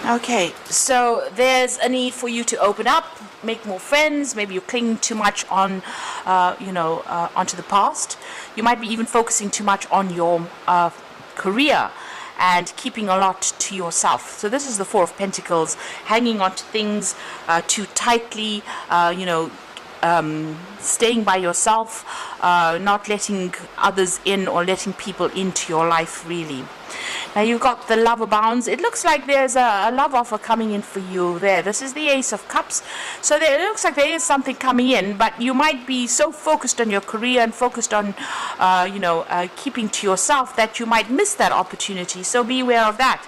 Okay, so there's a need for you to open up, make more friends. Maybe you're clinging too much on, onto the past. You might be even focusing too much on your career and keeping a lot to yourself. So this is the Four of Pentacles, hanging on to things too tightly, staying by yourself, not letting others in or letting people into your life, really. Now you've got the Lover bounds. It looks like there's a love offer coming in for you there. This is the Ace of Cups. So it looks like there is something coming in, but you might be so focused on your career and focused on, keeping to yourself that you might miss that opportunity. So be aware of that.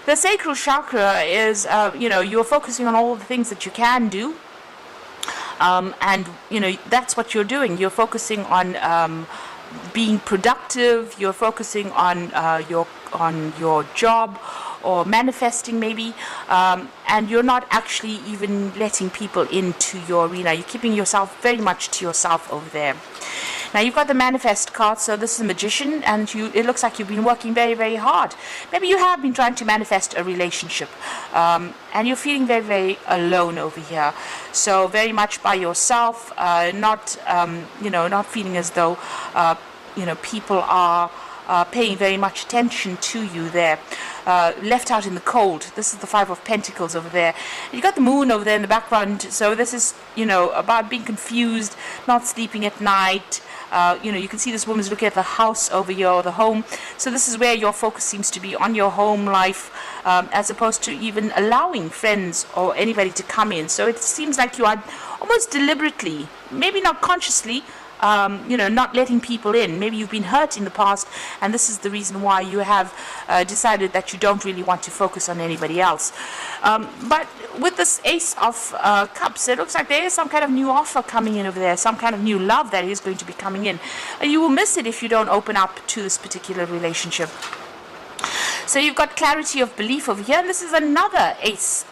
The sacral chakra is, you're focusing on all the things that you can do. And that's what you're doing. You're focusing on being productive. You're focusing on your job or manifesting maybe, and you're not actually even letting people into your arena. You're keeping yourself very much to yourself over there. Now you've got the Manifest card, so this is a Magician, and it looks like you've been working very, very hard. Maybe you have been trying to manifest a relationship, and you're feeling very, very alone over here. So very much by yourself, not feeling as though, people are paying very much attention to you there. Left out in the cold. This is the Five of Pentacles over there. You got the Moon over there in the background. So this is, about being confused, not sleeping at night. You can see this woman's looking at the house over here, or the home. So this is where your focus seems to be, on your home life, as opposed to even allowing friends or anybody to come in. So it seems like you are almost deliberately, maybe not consciously, not letting people in. Maybe you've been hurt in the past, and this is the reason why you have decided that you don't really want to focus on anybody else. But with this Ace of Cups, it looks like there is some kind of new offer coming in over there, some kind of new love that is going to be coming in. And you will miss it if you don't open up to this particular relationship. So you've got clarity of belief over here, and this is another Ace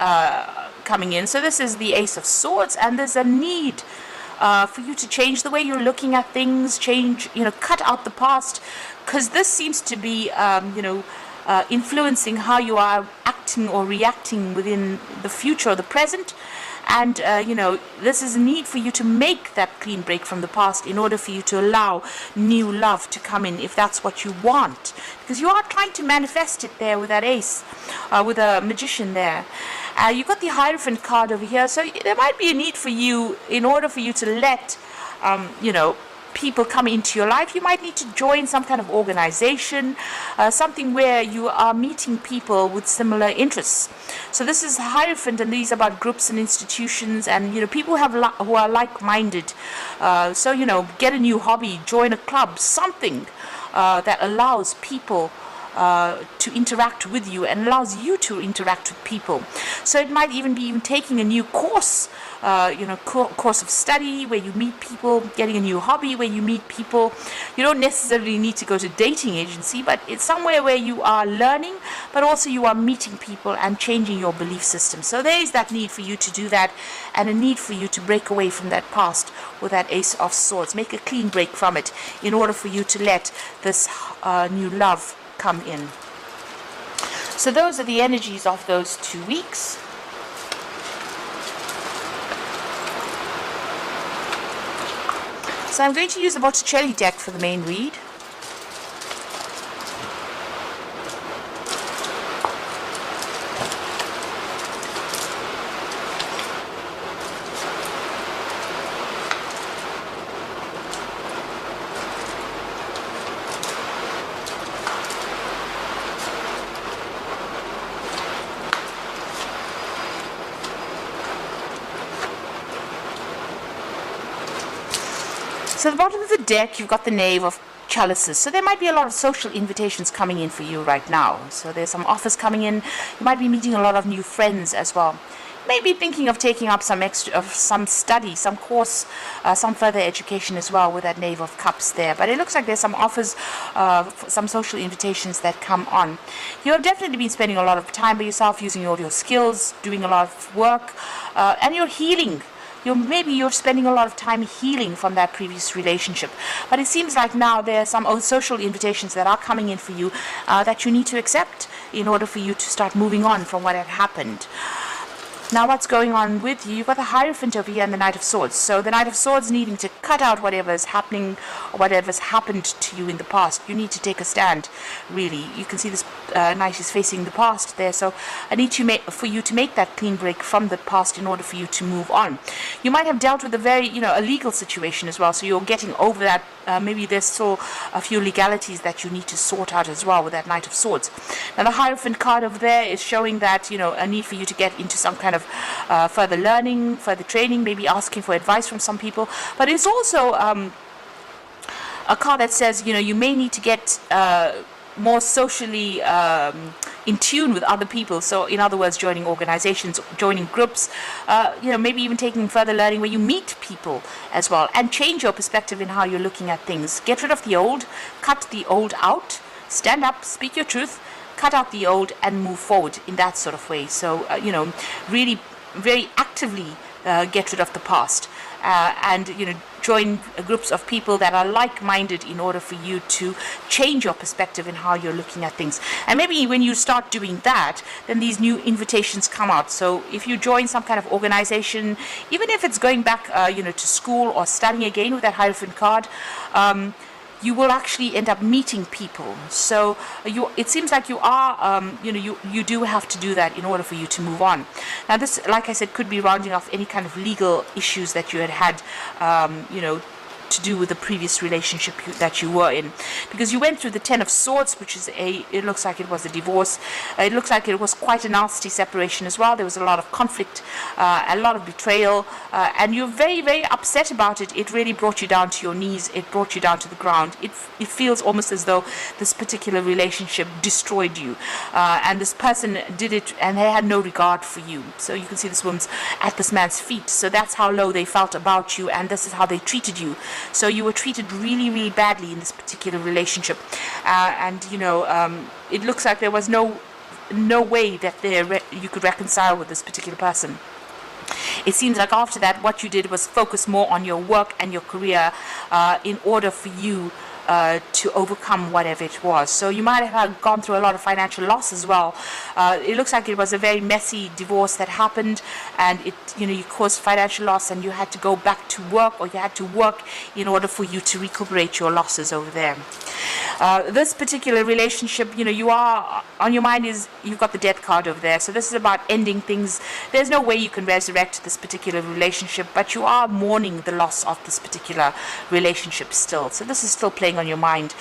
coming in. So this is the Ace of Swords, and there's a need for you to change the way you're looking at things, cut out the past, because this seems to be, influencing how you are acting or reacting within the future or the present. And, this is a need for you to make that clean break from the past in order for you to allow new love to come in, if that's what you want. Because you are trying to manifest it there with that Ace, with a Magician there. You've got the Hierophant card over here, so there might be a need for you, in order for you to let, people come into your life. You might need to join some kind of organization, something where you are meeting people with similar interests. So this is Hierophant, and these are about groups and institutions, and people who are like-minded. So get a new hobby, join a club, something that allows people to interact with you and allows you to interact with people. So it might even be taking a new course, course of study where you meet people, getting a new hobby where you meet people. You don't necessarily need to go to dating agency, but it's somewhere where you are learning, but also you are meeting people and changing your belief system. So there is that need for you to do that, and a need for you to break away from that past with that Ace of Swords. Make a clean break from it in order for you to let this new love come in. So those are the energies of those 2 weeks. So I'm going to use the Botticelli deck for the main read. So at the bottom of the deck, you've got the Knave of Chalices. So there might be a lot of social invitations coming in for you right now. So there's some offers coming in. You might be meeting a lot of new friends as well. Maybe thinking of taking up some study, some course, some further education as well with that Knave of Cups there. But it looks like there's some offers, some social invitations that come on. You have definitely been spending a lot of time by yourself, using all your skills, doing a lot of work, and you're healing. maybe you're spending a lot of time healing from that previous relationship. But it seems like now there are some social invitations that are coming in for you that you need to accept in order for you to start moving on from what had happened. Now what's going on with you? You've got the Hierophant over here and the Knight of Swords. So the Knight of Swords needing to cut out whatever is happening or whatever has happened to you in the past. You need to take a stand, really. You can see this Knight is facing the past there. So I need for you to make that clean break from the past in order for you to move on. You might have dealt with a very, a legal situation as well. So you're getting over that. Maybe there's still a few legalities that you need to sort out as well with that Knight of Swords. Now the Hierophant card over there is showing that, a need for you to get into some kind of further learning, further training, maybe asking for advice from some people. But it's also a card that says, you may need to get more socially in tune with other people. So in other words, joining organizations, joining groups, maybe even taking further learning where you meet people as well, and change your perspective in how you're looking at things. Get rid of the old, cut the old out, stand up, speak your truth, cut out the old, and move forward in that sort of way. So, really very actively get rid of the past and, join groups of people that are like-minded in order for you to change your perspective in how you're looking at things. And maybe when you start doing that, then these new invitations come out. So if you join some kind of organization, even if it's going back, to school or studying again with that Hierophant card, you will actually end up meeting people. So it seems like you are, you do have to do that in order for you to move on. Now this, like I said, could be rounding off any kind of legal issues that you had, to do with the previous relationship that you were in, because you went through the Ten of Swords, which is it looks like it was a divorce. It looks like it was quite a nasty separation as well. There was a lot of conflict, a lot of betrayal, and you're very, very upset about it. It really brought you down to your knees. It brought you down to the ground. It feels almost as though this particular relationship destroyed you, and this person did it, and they had no regard for you. So you can see this woman's at this man's feet. So that's how low they felt about you, and this is how they treated you. So you were treated really, really badly in this particular relationship, and it looks like there was no way that you could reconcile with this particular person. It seems like after that, what you did was focus more on your work and your career in order for you to overcome whatever it was. So you might have gone through a lot of financial loss as well. It looks like it was a very messy divorce that happened, and you caused financial loss, and you had to go back to work, or you had to work in order for you to recuperate your losses over there. This particular relationship, you are on your mind is you've got the Death card over there. So this is about ending things. There's no way you can resurrect this particular relationship, but you are mourning the loss of this particular relationship still. So this is still playing on your mind.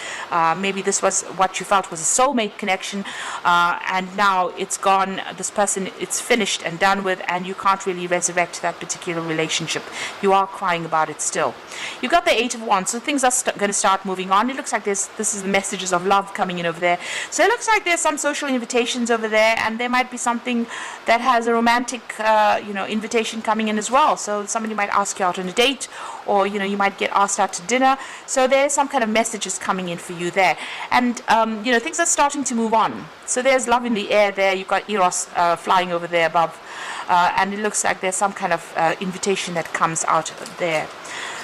Maybe this was what you felt was a soulmate connection, and now it's gone. This person, it's finished and done with, and you can't really resurrect that particular relationship. You are crying about it still. You've got the Eight of Wands, so things are going to start moving on. It looks like this is the messages of love coming in over there. So it looks like there's some social invitations over there, and there might be something that has a romantic invitation coming in as well. So somebody might ask you out on a date, or you might get asked out to dinner. So there's some kind of messages coming in for you there, and things are starting to move on. So there's love in the air there. You've got Eros flying over there above, and it looks like there's some kind of invitation that comes out there.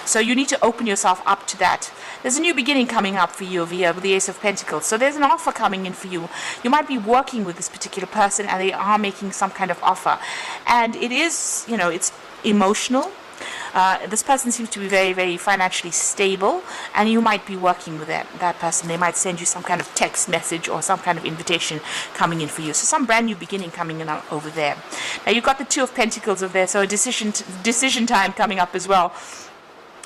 So you need to open yourself up to that. There's a new beginning coming up for you over here with the Ace of Pentacles. So there's an offer coming in for you. You might be working with this particular person, and they are making some kind of offer, and it is, it's emotional. This person seems to be very, very financially stable, and you might be working with that person. They might send you some kind of text message or some kind of invitation coming in for you. So some brand new beginning coming in over there. Now you've got the Two of Pentacles over there, so a decision time coming up as well,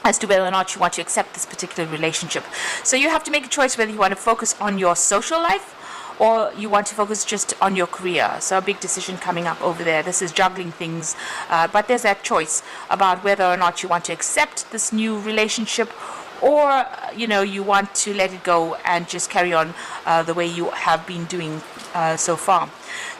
as to whether or not you want to accept this particular relationship. So you have to make a choice whether you want to focus on your social life, or you want to focus just on your career. So a big decision coming up over there. This is juggling things, but there's that choice about whether or not you want to accept this new relationship, or you want to let it go and just carry on the way you have been doing so far.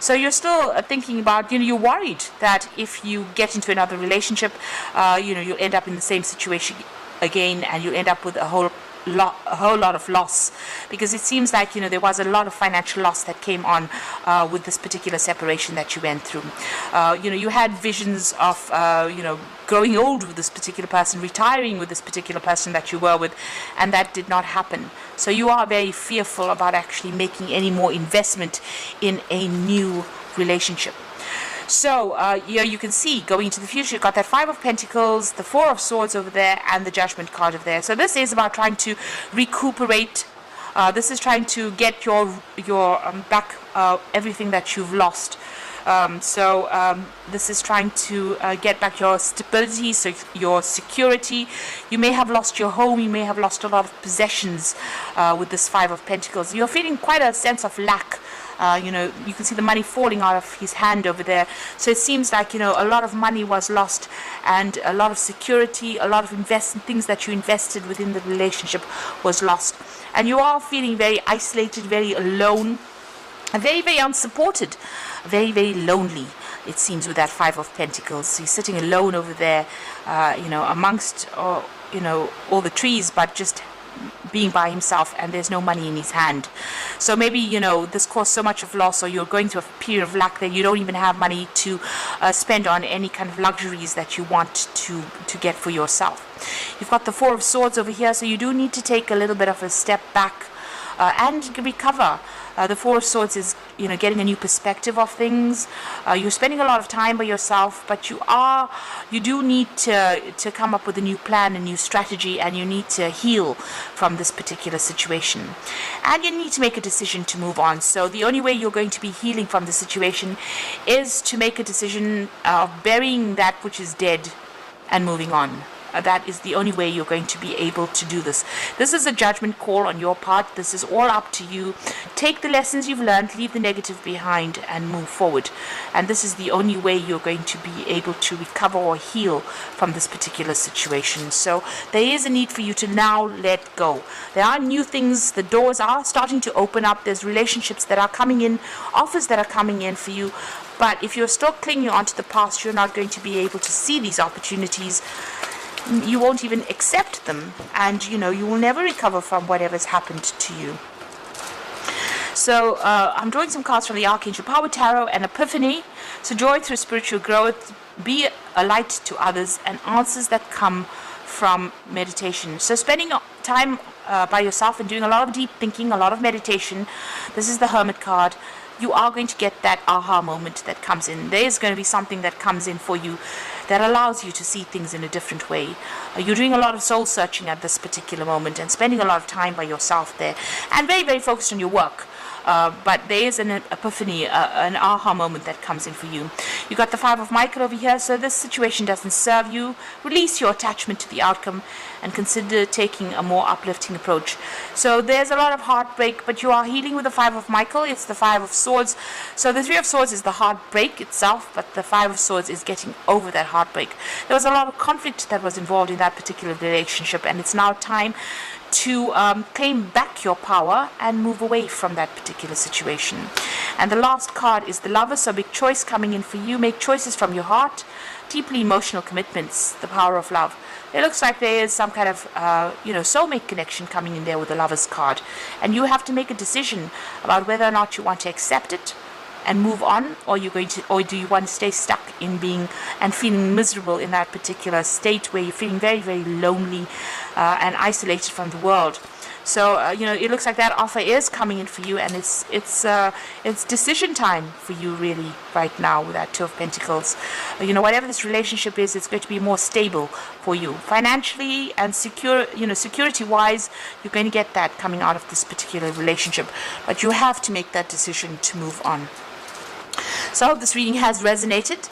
So you're still thinking about, you're worried that if you get into another relationship, you'll end up in the same situation again, and you'll end up with a whole a whole lot of loss, because it seems like there was a lot of financial loss that came on with this particular separation that you went through. You had visions of growing old with this particular person, retiring with this particular person that you were with, and that did not happen. So you are very fearful about actually making any more investment in a new relationship. So here you can see, going into the future, you've got that Five of Pentacles, the Four of Swords over there, and the Judgment card over there. So this is about trying to recuperate. This is trying to get your back everything that you've lost. This is trying to get back your stability, so your security. You may have lost your home. You may have lost a lot of possessions with this Five of Pentacles. You're feeling quite a sense of lack. You can see the money falling out of his hand over there. So it seems like, a lot of money was lost, and a lot of security, a lot of things that you invested within the relationship was lost. And you are feeling very isolated, very alone, and very, very unsupported, very, very lonely, it seems, with that Five of Pentacles. He's sitting alone over there, amongst, all the trees, but just being by himself, and there's no money in his hand. So maybe this caused so much of loss, or you're going through a period of lack that you don't even have money to spend on any kind of luxuries that you want to get for yourself. You've got the Four of Swords over here, so you do need to take a little bit of a step back and recover. The Four of Swords is, getting a new perspective of things. You're spending a lot of time by yourself, but you do need to come up with a new plan, a new strategy, and you need to heal from this particular situation. And you need to make a decision to move on. So the only way you're going to be healing from the situation is to make a decision of burying that which is dead and moving on. That is the only way you're going to be able to do this. This is a judgment call on your part. This is all up to you. Take the lessons you've learned, leave the negative behind, and move forward. And this is the only way you're going to be able to recover or heal from this particular situation. So there is a need for you to now let go. There are new things. The doors are starting to open up. There's relationships that are coming in, offers that are coming in for you. But if you're still clinging onto the past, you're not going to be able to see these opportunities. You won't even accept them, and you will never recover from whatever's happened to you. So I'm drawing some cards from the Archangel Power Tarot and Epiphany. So joy through spiritual growth, be a light to others, and answers that come from meditation. So spending time by yourself and doing a lot of deep thinking, a lot of meditation. This is the Hermit card. You are going to get that aha moment that comes in. There is going to be something that comes in for you that allows you to see things in a different way. You're doing a lot of soul searching at this particular moment and spending a lot of time by yourself there, and very, very focused on your work. But there is an epiphany, an aha moment that comes in for you. You got the Five of Michael over here, so this situation doesn't serve you. Release your attachment to the outcome and consider taking a more uplifting approach. So there's a lot of heartbreak, but you are healing with the Five of Michael. It's the Five of Swords. So the Three of Swords is the heartbreak itself, but the Five of Swords is getting over that heartbreak. There was a lot of conflict that was involved in that particular relationship, and it's now time to claim back your power and move away from that particular situation. And the last card is the Lover, so big choice coming in for you. Make choices from your heart, deeply emotional commitments, the power of love. It looks like there is some kind of soulmate connection coming in there with the Lover's card, and you have to make a decision about whether or not you want to accept it and move on, or do you want to stay stuck in being and feeling miserable in that particular state where you're feeling very, very lonely and isolated from the world. So it looks like that offer is coming in for you, and it's decision time for you really right now with that Two of Pentacles. Whatever this relationship is, it's going to be more stable for you financially and security wise. You're going to get that coming out of this particular relationship, but you have to make that decision to move on. So I hope this reading has resonated.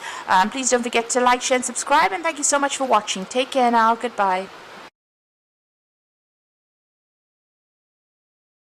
Please don't forget to like, share, and subscribe, and thank you so much for watching. Take care now. Goodbye.